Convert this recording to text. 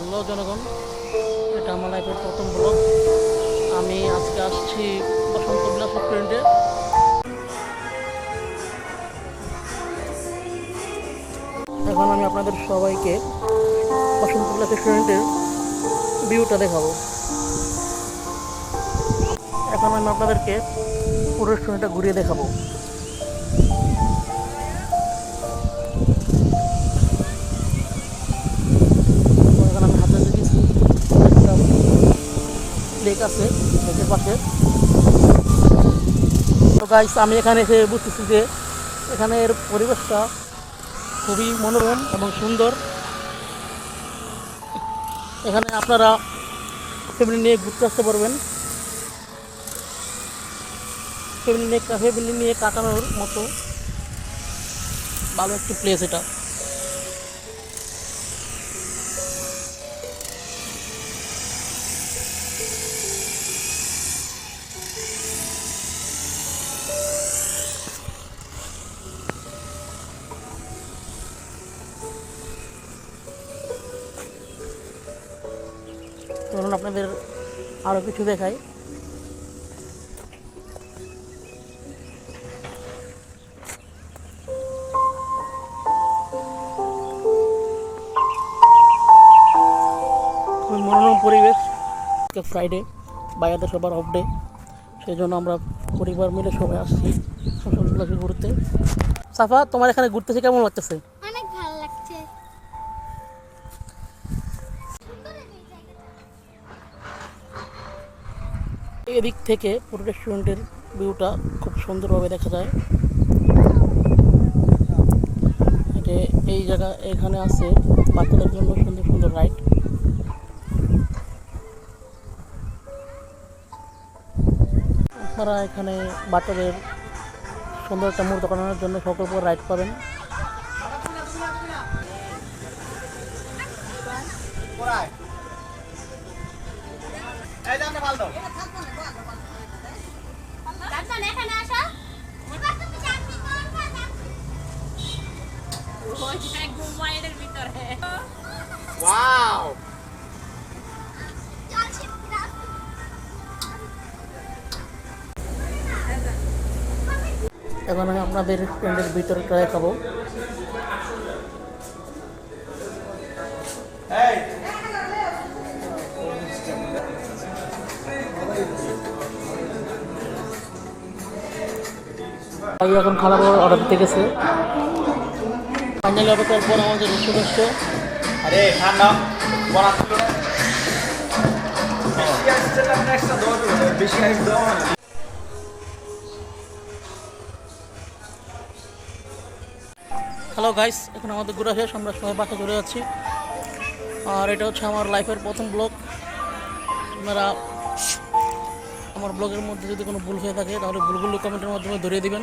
Hello জনগণ, এটা আমার লাইফের প্রথম ব্লগ। আমি আজকে আসছি বসন্ত বিলাস রেস্টুরেন্টে। এখন আমি আপনাদের সবাইকে বসন্ত বিলাস রেস্টুরেন্টের ভিউটা দেখাবো। এখন আমি আপনাদেরকে পুরো রেস্টুরেন্টটা ঘুরিয়ে দেখাবো। এখন আমি হাতে দেখেছি একটা লেক আছে, লেকের পাশে। তো গাইস, আমি এখানে এসে বুঝতেছি যে এখানের পরিবেশটা খুবই মনোরম এবং সুন্দর। এখানে আপনারা ফ্যামিলি নিয়ে ঘুরতে আসতে পারবেন, ফ্যামিলি নিয়ে কাটানোর মতো ভালো একটি প্লেস এটা। ধরুন আপনাদের আরও কিছু দেখাই। খুবই মনোরম পরিবেশ। ফ্রাইডে, বাইরে সবার অফ ডে, সেই জন্য আমরা পরিবার মিলে সবাই আসছি বসন্তবিলাসে ঘুরতে। সাফা, তোমার এখানে ঘুরতেছে কেমন লাগতেছে? অনেক ভালো লাগছে। এদিক থেকে পুরো রেস্টুরেন্টের ভিউটা খুব সুন্দরভাবে দেখা যায়। এই জায়গা এখানে আছে বাচ্চাদের জন্য সুন্দর সুন্দর রাইড। আপনারা এখানে বাচ্চাদের সুন্দর একটা মুহূর্ত কাটানোর জন্য সকল প্রকার রাইড পাবেন। এখন আমি আপনাদের রেস্টুরেন্টের ভিতরটা দেখাবো। এখন খাবার অর্ডার দিতে গেছে। ফাইনালি অর্ডার করার পর আমাদের রেস্টুরেন্ট আরে ঠান্ডা বড়া বেশি আইস দাও। হ্যালো গাইস, এখন আমাদের ঘোরা শেষ, আমরা সবাই বাসা চলে যাচ্ছি। আর এটা হচ্ছে আমার লাইফের প্রথম ব্লগ। আপনারা আমার ব্লগের মধ্যে যদি কোনো ভুল হয়ে থাকে তাহলে ভুলগুলো কমেন্টের মাধ্যমে ধরিয়ে দিবেন।